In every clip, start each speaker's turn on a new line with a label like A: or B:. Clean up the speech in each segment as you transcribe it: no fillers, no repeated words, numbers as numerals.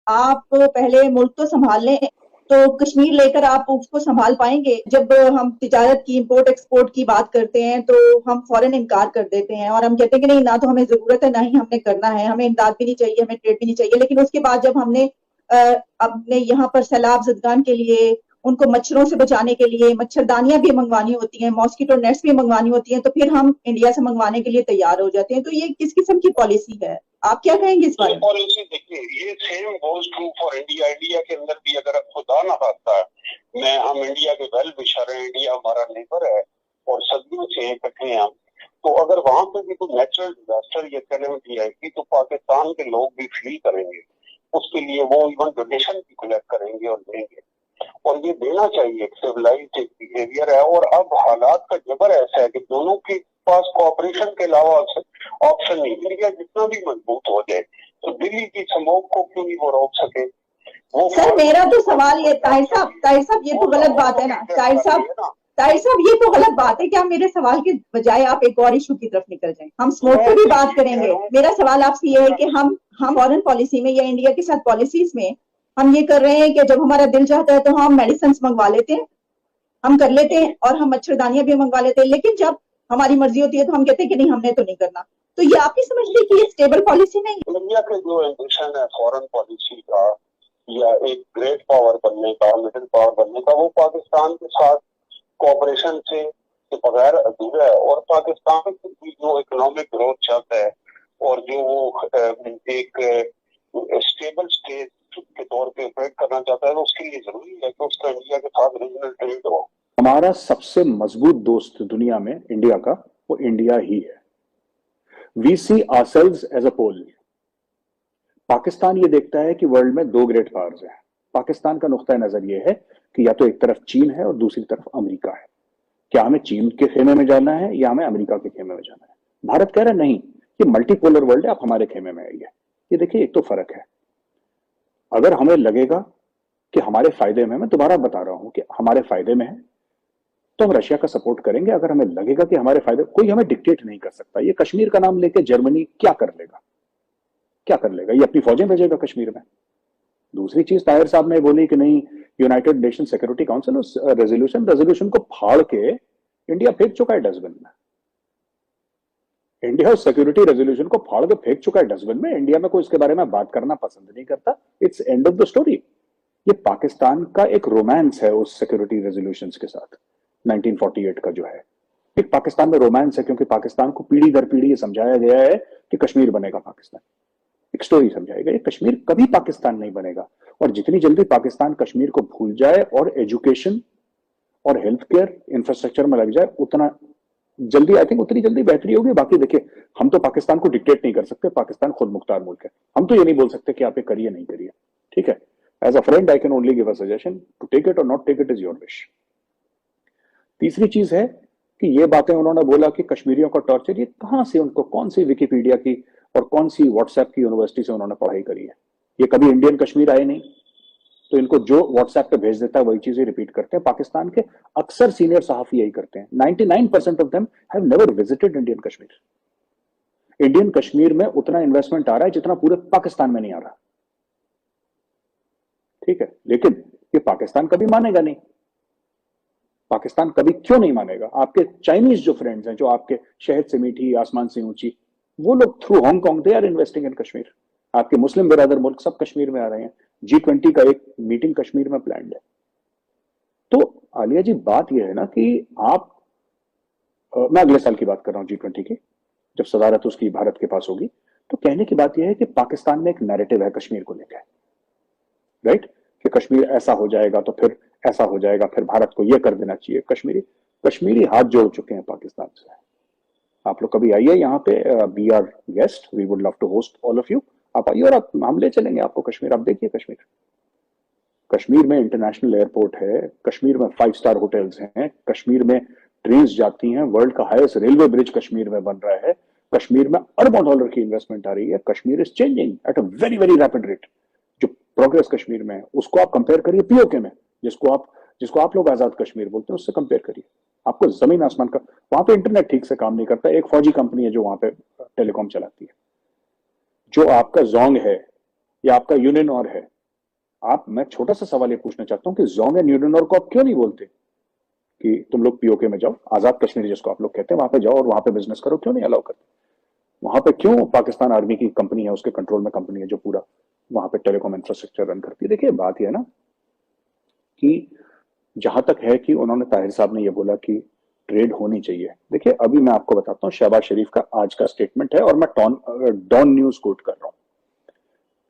A: आप पहले मुल्क तो संभाल लें, तो कश्मीर लेकर आप उसको संभाल पाएंगे? जब हम तिजारत की, इंपोर्ट एक्सपोर्ट की बात करते हैं तो हम फौरन इनकार कर देते हैं और हम कहते हैं कि नहीं, ना तो हमें जरूरत है, ना ही हमने करना है, हमें इमदाद भी नहीं चाहिए, हमें ट्रेड भी नहीं चाहिए। लेकिन उसके बाद जब हमने अपने यहाँ पर सैलाब जदगान के लिए, उनको मच्छरों से बचाने के लिए मच्छरदानियां भी मंगवानी होती हैं, मॉस्किटो नेट्स भी मंगवानी होती हैं, तो फिर हम इंडिया से मंगवाने के लिए तैयार हो जाते हैं। तो ये किस किस्म की पॉलिसी है? आप क्या कहेंगे इस बारे
B: ये
A: में?
B: पॉलिसी देखिए, ये same goes true for India. India के अंदर भी अगर खुदा ना खास्ता है, मैं हम इंडिया के वेल विशर हैं, इंडिया हमारा नेबर है और सदियों से इकट्ठे हैं हम, तो अगर वहां पे भी कोई नेचुरल डिजास्टर या कैलेमिटी आएगी तो पाकिस्तान के लोग भी फील करेंगे। उसके लिए वो इवन डोनेशन भी कलेक्ट करेंगे और देंगे, और ये देना चाहिए। एक सिविलाइज्ड एक बिहेवियर है। और अब हालात का जबर ऐसा है कि दोनों के पास कोऑपरेशन के अलावा ऑप्शन नहीं। इंडिया जितना भी मजबूत हो जाए तो दिल्ली की स्मोक को क्यों नहीं वो रोक सके? वो
A: सर मेरा तो सवाल ये, ताहिर साहब ये तो गलत बात है ना, ताहिर साहब ये तो गलत बात है कि आप मेरे सवाल के बजाय आप एक और इशू की तरफ निकल जाएं। हम स्मोक पे भी बात करेंगे। मेरा सवाल आपसे ये है कि हम फॉरेन पॉलिसी में या इंडिया के साथ पॉलिसीज में हम ये कर रहे हैं कि जब हमारा दिल चाहता है तो हम मेडिसिन मंगवा लेते हैं, हम कर लेते हैं, और हम मच्छरदानियां भी मंगवा लेते हैं, लेकिन जब हमारी मर्जी होती है तो हम कहते हैं कि नहीं, हमने तो नहीं करना। तो ये आप नहीं समझते कि ये स्टेबल पॉलिसी नहीं है?
B: इंडिया के जो एम्बिशन है फॉरेन पॉलिसी का या एक ग्रेट पावर बनने का, मिडिल पावर बनने का, वो पाकिस्तान के साथ कोऑपरेशन से के बगैर अधूरा है। और पाकिस्तान की जो इकोनॉमिक ग्रोथ चाहता है और जो वो एक स्टेबल स्टेट के तौर पे ऑपरेट करना चाहता है, तो उसके लिए जरूरी है कि उसका इंडिया के साथ रीजनल ट्रेड हो।
C: हमारा सबसे मजबूत दोस्त दुनिया में इंडिया का, वो इंडिया ही है। We see ourselves as a pole. Pakistan ये देखता है कि वर्ल्ड में दो ग्रेट पावर्स हैं। पाकिस्तान का नुक्ता नजर ये है कि या तो एक तरफ चीन है और दूसरी तरफ अमेरिका है। क्या हमें चीन के खेमे में जाना है या हमें अमेरिका के खेमे में जाना है? भारत कह रहा है नहीं, ये मल्टीपोलर वर्ल्ड है, आप हमारे खेमे में आइए। ये देखिए, एक तो फर्क है। अगर हमें लगेगा कि हमारे फायदे में, मैं दोबारा बता रहा हूं कि हमारे फायदे में है, तो हम रशिया का सपोर्ट करेंगे। अगर हमें लगेगा कि हमारे फायदे, कोई हमें डिक्टेट नहीं कर सकता। ये कश्मीर का नाम लेके जर्मनी क्या कर लेगा? क्या कर लेगा? ये अपनी फौजें भेजेगा कश्मीर में। दूसरी चीज ताहिर साहब ने बोली कि नहीं, यूनाइटेड नेशन सिक्योरिटी काउंसिल उस रेजोल्यूशन को फाड़ के इंडिया फेंक चुका है डस्टबिन में। इंडिया उस सिक्योरिटी रेजोल्यूशन को फाड़ के फेंक चुका है डस्टबिन में। इंडिया में कोई इसके बारे में बात करना पसंद नहीं करता। It's end of the story. ये पाकिस्तान का एक रोमांस है उस सिक्योरिटी रेजोल्यूशन के साथ, 1948 का जो है। एक पाकिस्तान में रोमांस है क्योंकि पाकिस्तान को पीढ़ी दर पीढ़ी ये समझाया गया है कि कश्मीर बनेगा पाकिस्तान। एक स्टोरी समझाएगा, ये कश्मीर कभी पाकिस्तान नहीं बनेगा। और जितनी जल्दी पाकिस्तान कश्मीर को भूल जाए और एजुकेशन और हेल्थ केयर इंफ्रास्ट्रक्चर में लग जाए, उतना जल्दी, आई थिंक उतनी जल्दी बेहतरी होगी। बाकी देखिए, हम तो पाकिस्तान को डिक्टेट नहीं कर सकते। पाकिस्तान खुद मुख्तार मुल्क है। हम तो ये नहीं बोल सकते कि आप ये करिए नहीं करिए, ठीक है। As a friend I can only give a suggestion, to take it और not take it is your wish. तीसरी चीज है कि ये बातें उन्होंने बोला कि कश्मीरियों का टॉर्चर, ये कहां से, उनको कौन सी विकिपीडिया की और कौन सी व्हाट्सएप की यूनिवर्सिटी से उन्होंने पढ़ाई करी है? ये कभी इंडियन कश्मीर आए नहीं, तो इनको जो व्हाट्सएप पे भेज देता है वही चीजें रिपीट करते हैं। पाकिस्तान के अक्सर सीनियर सहाफी यही करते हैं। 99% of them have never visited Indian Kashmir. Indian Kashmir में उतना इन्वेस्टमेंट आ रहा है जितना पूरे पाकिस्तान में नहीं आ रहा, ठीक है। लेकिन ये पाकिस्तान कभी मानेगा नहीं। पाकिस्तान कभी क्यों नहीं मानेगा? आपके चाइनीज जो फ्रेंड्स हैं, जो आपके शहर से मीठी आसमान से ऊंची, वो लोग through Hong Kong they are investing in Kashmir. आपके मुस्लिम बिरादर मुल्क सब कश्मीर में आ रहे हैं। G20 का एक मीटिंग कश्मीर में प्लान है। तो आलिया जी, बात यह है ना कि आप, मैं अगले साल की बात कर रहा हूं G20 की, जब सदारत उसकी भारत के पास होगी। तो कहने की बात यह है कि पाकिस्तान में एक नैरेटिव है कश्मीर को लेकर, राइट, कि कश्मीर ऐसा हो जाएगा तो फिर ऐसा हो जाएगा, फिर भारत को यह कर देना चाहिए। कश्मीरी हाथ जोड़ चुके हैं पाकिस्तान से। आप लोग कभी आइए यहाँ पे, be our guest, we would love to host all of you. आप आइए और हम ले चलेंगे आपको कश्मीर। आप देखिए कश्मीर में इंटरनेशनल एयरपोर्ट है, कश्मीर में 5 स्टार होटल्स हैं, कश्मीर में ट्रेन जाती हैं, वर्ल्ड का हाईएस्ट रेलवे ब्रिज कश्मीर में बन रहा है, कश्मीर में अरबों डॉलर की इन्वेस्टमेंट आ रही है। Kashmir is changing at a very very rapid rate. जो प्रोग्रेस कश्मीर में है उसको आप कंपेयर करिए पीओके में, जिसको आप लोग आजाद कश्मीर बोलते हैं, उससे कंपेयर करिए। आपको जमीन आसमान का, वहां पे इंटरनेट ठीक से काम नहीं करता। एक फौजी कंपनी है जो वहां पे टेलीकॉम चलाती है। जो आपका जोंग है या आपका यूनियन और है, मैं छोटा सा सवाल ये पूछना चाहता हूँ कि जोंग एंड न्यूडेनोर को आप क्यों नहीं बोलते कि तुम लोग पीओके में जाओ, आजाद कश्मीर जिसको आप लोग कहते हैं, वहां पे जाओ और वहां पे बिजनेस करो, क्यों नहीं अलाउ करते? वहां पे क्यों पाकिस्तान आर्मी की कंपनी है, उसके कंट्रोल में कंपनी है जो पूरा वहां पे टेलीकॉम इंफ्रास्ट्रक्चर रन करती है? देखिए बात यह है ना कि जहां तक है कि उन्होंने, ताहिर साहब ने ये बोला कि ट्रेड होनी चाहिए। देखिए अभी मैं आपको बताता हूँ, शहबाज शरीफ का आज का स्टेटमेंट है और मैं डॉन न्यूज कोट कर रहा हूँ।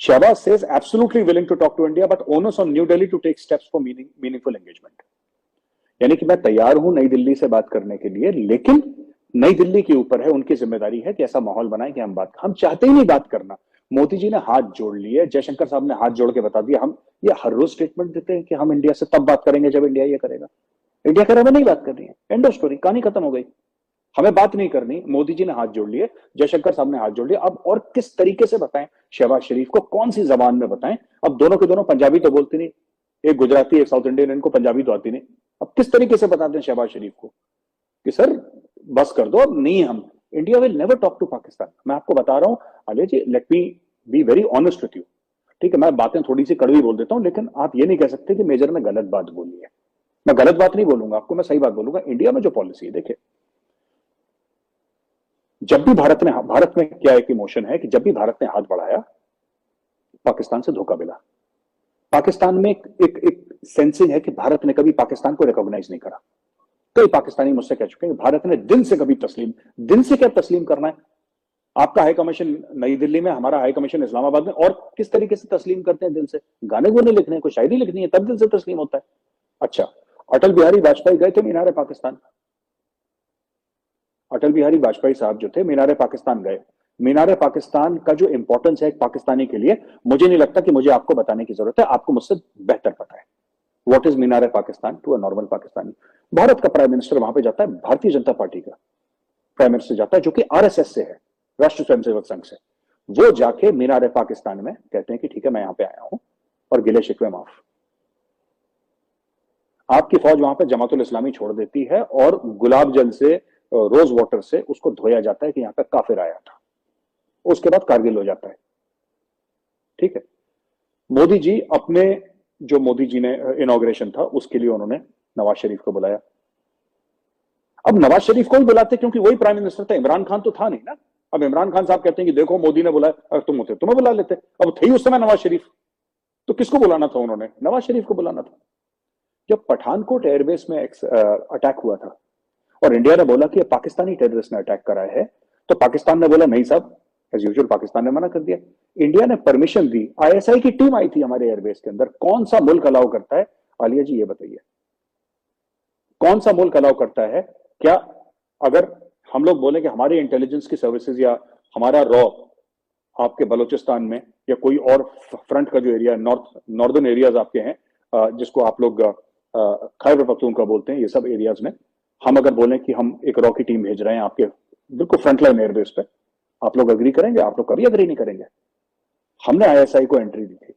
C: Shahbaz says absolutely willing to talk to India but onus on New Delhi to take steps for meaningful engagement। यानी कि मैं तैयार हूं नई दिल्ली से बात करने के लिए, लेकिन नई दिल्ली के ऊपर है, उनकी जिम्मेदारी है कि ऐसा माहौल बनाए कि हम चाहते ही नहीं बात करना। मोदी जी ने हाथ जोड़ लिए, जयशंकर साहब ने हाथ जोड़ के बता दिया, हम ये हर रोज स्टेटमेंट देते हैं कि हम इंडिया से तब बात करेंगे जब इंडिया ये करेगा। इंडिया कह रहा है नहीं बात करनी है, एंड ऑफ स्टोरी, कहानी खत्म हो गई, हमें बात नहीं करनी। मोदी जी ने हाथ जोड़ लिए, जयशंकर साहब ने हाथ जोड़ लिया। अब और किस तरीके से बताएं शहबाज शरीफ को, कौन सी जबान में बताएं? अब दोनों के दोनों पंजाबी तो बोलती नहीं, एक गुजराती एक साउथ इंडियन, इनको पंजाबी तो आती नहीं। अब किस तरीके से बताते हैं शहबाज शरीफ को कि सर बस कर दो, अब नहीं, हम India will never talk to Pakistan. मैं आपको बता रहा हूं Alia ji, let me be very honest with you, ठीक है? मैं बातें थोड़ी सी कड़वी बोल देता हूं, लेकिन आप ये नहीं कह सकते कि मेजर ने गलत बात बोली है। मैं गलत बात नहीं बोलूंगा आपको, मैं सही बात बोलूंगा। इंडिया में जो पॉलिसी है, देखिए जब भी भारत में क्या एक इमोशन है कि जब भी भारत ने हाथ बढ़ाया पाकिस्तान से धोखा मिला। पाकिस्तान में एक सेंसिंग है कि भारत ने कभी पाकिस्तान को रिकॉग्नाइज नहीं करा। कई पाकिस्तानी मुझसे कह चुके हैं कि भारत ने दिन से कभी दिन से क्या तस्लीम करना है? आपका हाई कमीशन नई दिल्ली में, हमारा हाई कमीशन इस्लामाबाद में, और किस तरीके से तस्लीम करते हैं दिल से? गाने गुने लिखने हैं, कोई शायरी लिखनी है, तब दिल से तस्लीम होता है। अच्छा, अटल बिहारी वाजपेयी गए थे मीनार पाकिस्तान। अटल बिहारी वाजपेयी साहब जो थे मीनार पाकिस्तान गए। मीनार पाकिस्तान का जो इंपॉर्टेंस है एक पाकिस्तानी के लिए, मुझे नहीं लगता कि मुझे आपको बताने की जरूरत है, आपको मुझसे बेहतर पता है। What is Minar Pakistan to a normal Pakistani? Bharat का प्राइम मिनिस्टर वहां पे जाता है, भारतीय जनता पार्टी का प्राइम मिनिस्टर जाता है जो कि आरएसएस से है, राष्ट्रीय स्वयंसेवक संघ से। वो जाके मीनार पाकिस्तान में कहते हैं कि ठीक है मैं यहां पे आया हूं और गिले शिकवे माफ। आपकी फौज वहां पे जमातुल इस्लामी छोड़ देती है और गुलाब जल से, रोज वाटर से उसको धोया जाता है कि यहां पे काफिर आया था। उसके बाद कारगिल हो जाता है, ठीक है? मोदी जी अपने, जो मोदी जी ने इनॉग्रेशन था उसके लिए उन्होंने नवाज शरीफ को बुलाया। अब नवाज शरीफ को ही बुलाते क्योंकि वही प्राइम मिनिस्टर था, इमरान खान तो था नहीं ना। अब इमरान खान साहब कहते हैं कि देखो मोदी ने बुलाया, तुम होते तुम्हें बुला लेते। अब थे ही उस समय नवाज शरीफ, तो किसको बुलाना था उन्होंने? नवाज शरीफ को बुलाना था। जब पठानकोट एयरबेस में अटैक हुआ था और इंडिया ने बोला कि पाकिस्तानी टेररिस्ट ने अटैक करा है, तो पाकिस्तान ने बोला नहीं साहब, एज यूजुअल पाकिस्तान ने मना कर दिया। इंडिया ने परमिशन दी, आईएसआई की टीम आई थी हमारे एयरबेस के अंदर। कौन सा मुल्क अलाउ करता है? आलिया जी ये बताइए, कौन सा मुल्क अलाउ करता है? क्या अगर हम लोग बोले कि हमारे इंटेलिजेंस की सर्विसेज या हमारा रॉ आपके बलूचिस्तान में या कोई और फ्रंट का जो एरिया, नॉर्दर्न एरियाज आपके हैं, जिसको आप लोग खैबर पख्तूनख्वा बोलते हैं, ये सब एरियाज में हम अगर बोलें कि हम एक रॉ की टीम भेज रहे हैं आपके बिल्कुल फ्रंटलाइन एयरबेस पे, आप लोग अग्री करेंगे? आप लोग कभी अग्री नहीं करेंगे। हमने आईएसआई को एंट्री दी थी।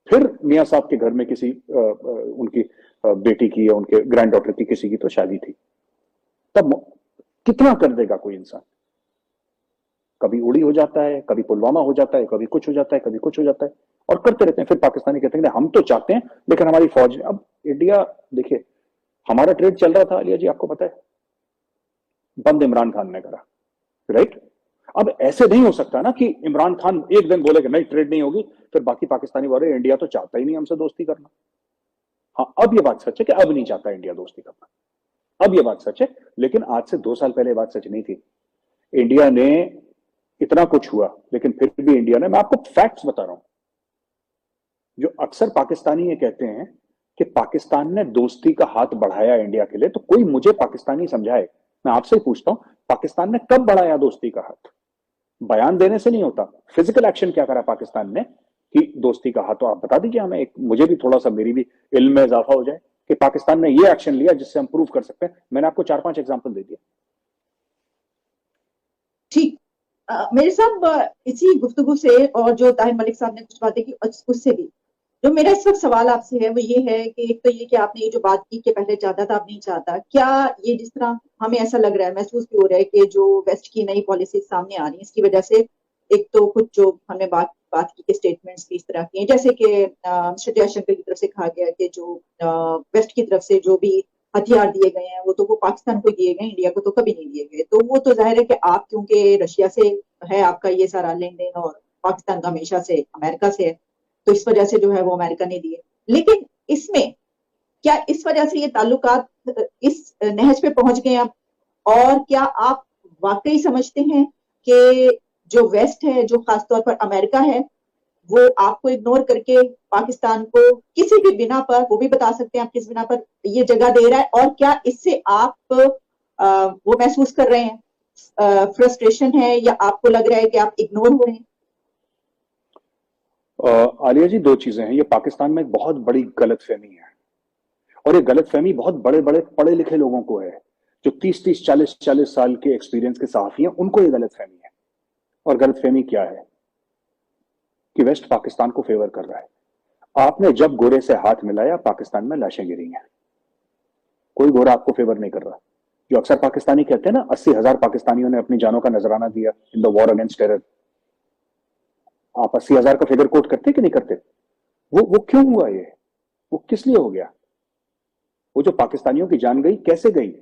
C: फिर मियां साहब के घर में किसी उनकी बेटी की या उनके ग्रैंड डॉटर की किसी की तो शादी थी। तब कितना कर देगा कोई इंसान? कभी उड़ी हो जाता है, कभी पुलवामा हो जाता है, कभी कुछ हो जाता है, कभी कुछ हो जाता है, और करते रहते हैं। फिर पाकिस्तानी कहते हैं हम तो चाहते हैं लेकिन हमारी फौज। अब इंडिया, देखिए हमारा ट्रेड चल रहा था आलिया जी, आपको पता है, बंद इमरान खान ने करा, राइट? अब ऐसे नहीं हो सकता ना कि इमरान खान एक दिन बोले कि नहीं ट्रेड नहीं होगी, फिर बाकी पाकिस्तानी बोले इंडिया तो चाहता ही नहीं हमसे दोस्ती करना। हाँ, अब ये बात सच है कि अब नहीं चाहता इंडिया दोस्ती करना, अब ये बात सच है। लेकिन आज से 2 साल पहले बात सच नहीं थी। इंडिया ने इतना कुछ हुआ लेकिन फिर भी इंडिया ने, मैं आपको फैक्ट्स बता रहा हूं, जो अक्सर पाकिस्तानी ये कहते हैं कि पाकिस्तान ने दोस्ती का हाथ बढ़ाया इंडिया के लिए, तो कोई मुझे पाकिस्तानी समझाए। मैं आपसे ही पूछता हूं, पाकिस्तान ने कब बढ़ाया दोस्ती का हाथ? बयान देने से नहीं होता, फिजिकल एक्शन क्या करा पाकिस्तान ने कि दोस्ती का हाथ? तो आप बता दीजिए हमें, एक मुझे भी थोड़ा सा, मेरी भी इल्म में इजाफा हो जाए कि पाकिस्तान ने ये एक्शन लिया जिससे हम प्रूव कर सकते हैं। मैंने आपको 4-5 एग्जांपल दे दिए।
A: ठीक। मेरे साहब, इसी गुफ्तगू से और जो ताहिर मलिक साहब ने कुछ बातें की उससे भी जो मेरा इस वक्त सवाल आपसे है वो ये है कि एक तो ये कि आपने ये जो बात की कि पहले चाहता था अब नहीं चाहता, क्या ये जिस तरह हमें ऐसा लग रहा है, महसूस भी हो रहा है कि जो वेस्ट की नई पॉलिसी सामने आ रही है इसकी वजह से एक तो कुछ जो हमने बात बात की कि स्टेटमेंट्स भी इस तरह के हैं, जैसे कि मिस्टर जयशंकर की तरफ से कहा गया कि जो वेस्ट की तरफ से जो भी हथियार दिए गए हैं वो पाकिस्तान को दिए गए, इंडिया को तो कभी नहीं दिए गए। तो वो तो जाहिर है कि आप क्योंकि रशिया से है आपका ये सारा लेन देन और पाकिस्तान का हमेशा से अमेरिका से है, तो इस वजह से जो है वो अमेरिका ने दिए। लेकिन इसमें क्या इस वजह से ये ताल्लुकात इस नहज पे पहुंच गए अब, और क्या आप वाकई समझते हैं कि जो वेस्ट है, जो खासतौर पर अमेरिका है, वो आपको इग्नोर करके पाकिस्तान को किसी भी बिना पर, वो भी बता सकते हैं आप किस बिना पर ये जगह दे रहा है, और क्या इससे आप वो महसूस कर रहे हैं, फ्रस्ट्रेशन है, या आपको लग रहा है कि आप इग्नोर हो रहे हैं?
C: आलिया जी, दो चीजें हैं। ये पाकिस्तान में एक बहुत बड़ी गलतफहमी है, और ये गलतफहमी बहुत बड़े बड़े पढ़े लिखे लोगों को है, जो 30-30, 40-40 साल के एक्सपीरियंस के सहाफी हैं, उनको ये गलतफहमी है। और गलतफहमी क्या है कि वेस्ट पाकिस्तान को फेवर कर रहा है। आपने जब गोरे से हाथ मिलाया, पाकिस्तान में लाशें गिरी हैं। कोई गोरा आपको फेवर नहीं कर रहा। जो अक्सर पाकिस्तानी कहते हैं ना, 80,000 पाकिस्तानियों ने अपनी जानों का नजराना दिया in the war against terror. आप 80,000 का फिगर कोट करते कि नहीं करते? वो क्यों हुआ? ये वो किस लिए हो गया? वो जो पाकिस्तानियों की जान गई, कैसे गई,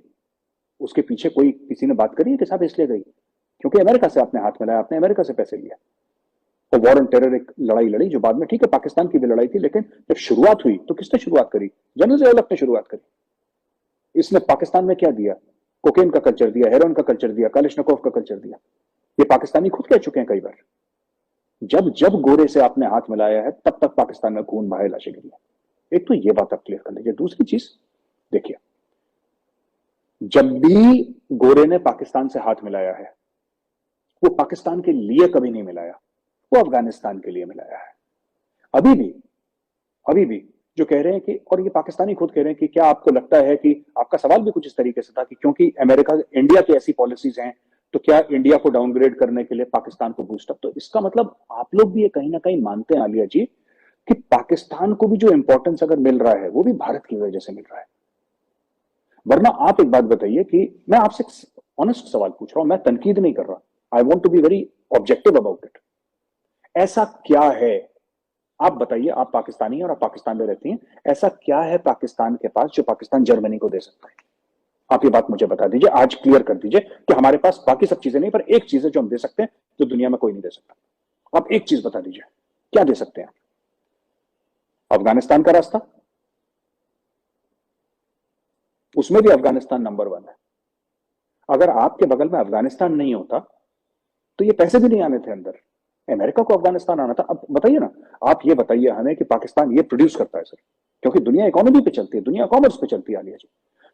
C: उसके पीछे कोई किसी ने बात करी है कि साहब इसलिए गई क्योंकि अमेरिका से आपने हाथ मिलाया, आपने अमेरिका से पैसे लिया। तो वॉर ऑन टेरर एक लड़ाई लड़ी जो बाद में, ठीक है, पाकिस्तान की भी लड़ाई थी, लेकिन जब शुरुआत हुई तो किसने शुरुआत करी? जनरल ज़ियाउल ने शुरुआत करी। इसने पाकिस्तान में क्या दिया? कोकेन का कल्चर दिया, हेरोइन का कल्चर दिया, कालिशनिकोव का कल्चर दिया। ये पाकिस्तानी खुद कह चुके हैं कई बार। जब जब गोरे से आपने हाथ मिलाया है, तब तक पाकिस्तान में खून बहाए, लाशें गिरी है। एक तो ये बात आप क्लियर कर लीजिए। दूसरी चीज देखिए, जब भी गोरे ने पाकिस्तान से हाथ मिलाया है, वो पाकिस्तान के लिए कभी नहीं मिलाया, वो अफगानिस्तान के लिए मिलाया है। अभी भी जो कह रहे हैं कि, और ये पाकिस्तानी खुद कह रहे हैं कि क्या आपको लगता है कि, आपका सवाल भी कुछ इस तरीके से था कि क्योंकि अमेरिका, इंडिया की ऐसी पॉलिसीज हैं, तो क्या इंडिया को डाउनग्रेड करने के लिए पाकिस्तान को बूस्ट अप? तो इसका मतलब आप लोग भी ये कहीं ना कहीं मानते हैं आलिया जी कि पाकिस्तान को भी जो इंपॉर्टेंस अगर मिल रहा है, वो भी भारत की वजह से मिल रहा है। वरना आप एक बात बताइए कि, मैं आपसे ऑनेस्ट सवाल पूछ रहा हूं, मैं तनकीद नहीं कर रहा, I want to be very objective about it. ऐसा क्या है, आप बताइए, आप पाकिस्तानी हैं और आप पाकिस्तान में रहती हैं, ऐसा क्या है पाकिस्तान के पास जो पाकिस्तान जर्मनी को दे सकता है? आप ये बात मुझे बता दीजिए, आज क्लियर कर दीजिए कि हमारे पास बाकी सब चीजें नहीं, पर एक चीज है जो हम दे सकते हैं, जो दुनिया में कोई नहीं दे सकता। आप एक चीज बता दीजिए, क्या दे सकते हैं? अफगानिस्तान का रास्ता, उसमें भी अफगानिस्तान नंबर 1 है। अगर आपके बगल में अफगानिस्तान नहीं होता तो ये पैसे भी नहीं आने थे अंदर, अमेरिका को अफगानिस्तान आना था। अब बताइए ना, आप ये बताइए हमें कि पाकिस्तान ये प्रोड्यूस करता है सर, क्योंकि दुनिया इकोनॉमी पे चलती है, दुनिया कॉमर्स पे चलती है आलिया जी।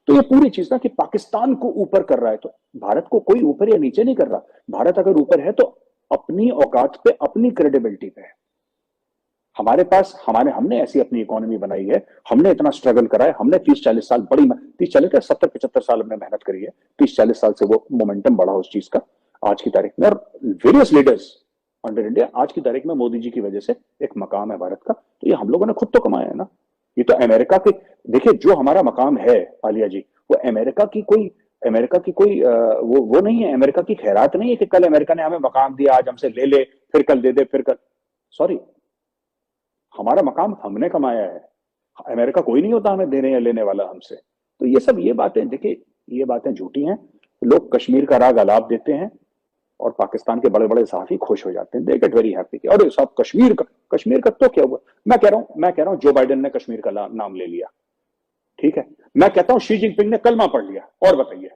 C: तो ये पूरी चीज ना कि पाकिस्तान को ऊपर कर रहा है, तो भारत को कोई ऊपर या नीचे नहीं कर रहा। भारत अगर ऊपर है तो अपनी औकात पे, अपनी क्रेडिबिलिटी पे है। हमारे पास, हमने ऐसी अपनी इकोनॉमी बनाई है, हमने इतना स्ट्रगल करा है, हमने 30-40 साल, 30-40 क्या 70-75 साल हमने मेहनत करी है, 30-40 साल से वो मोमेंटम बढ़ा उस चीज का आज की तारीख में। और वेरियस लीडर्स अंडर इंडिया, आज की तारीख में मोदी जी की वजह से एक मकाम है भारत का, तो ये हम लोगों ने खुद तो कमाया है ना। ये तो अमेरिका के, देखिए जो हमारा मकाम है आलिया जी, वो अमेरिका की कोई वो नहीं है, अमेरिका की खैरात नहीं है कि कल अमेरिका ने हमें मकाम दिया, आज हमसे ले ले, फिर कल दे दे, फिर कल, सॉरी, हमारा मकाम हमने कमाया है। अमेरिका कोई नहीं होता हमें देने या लेने वाला हमसे। तो ये बातें देखिए, ये बातें झूठी हैं। लोग कश्मीर का राग अलाप देते हैं और पाकिस्तान के बड़े बड़े सहाफी खुश हो जाते हैं, दे गेट वेरी हैप्पी। अरे साहब, कश्मीर का तो क्या हुआ? मैं कह रहा हूं जो बाइडेन ने कश्मीर का नाम ले लिया, ठीक है। मैं कहता हूं शी जिनपिंग ने कलमा पढ़ लिया, और बताइए,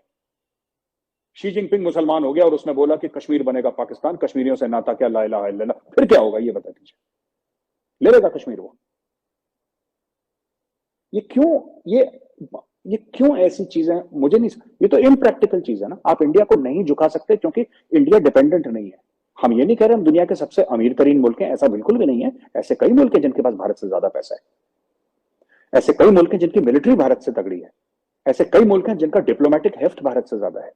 C: शी जिनपिंग मुसलमान हो गया और उसने बोला कि कश्मीर बनेगा पाकिस्तान, कश्मीरियों से नाता क्या, ला इलाहा इल्लल्लाह, फिर क्या होगा ये बता दीजिए? ले लेगा कश्मीर वो? ये क्यों ऐसी चीजें, मुझे नहीं, ये तो इम्प्रैक्टिकल चीज है ना। आप इंडिया को नहीं झुका सकते क्योंकि इंडिया डिपेंडेंट नहीं है। हम ये नहीं कह रहे हम दुनिया के सबसे अमीर तरीन मुल्क हैं, ऐसा बिल्कुल भी नहीं है। ऐसे कई मुल्क हैं जिनके पास भारत से ज्यादा पैसा है, ऐसे कई मुल्क हैं जिनकी मिलिट्री भारत से तगड़ी है, ऐसे कई मुल्क हैं जिनका डिप्लोमेटिक हेफ्ट भारत से ज्यादा है।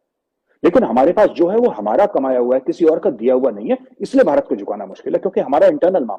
C: लेकिन हमारे पास जो है वो हमारा कमाया हुआ है, किसी और का दिया हुआ नहीं है, इसलिए भारत को झुकाना मुश्किल है, क्योंकि हमारा इंटरनल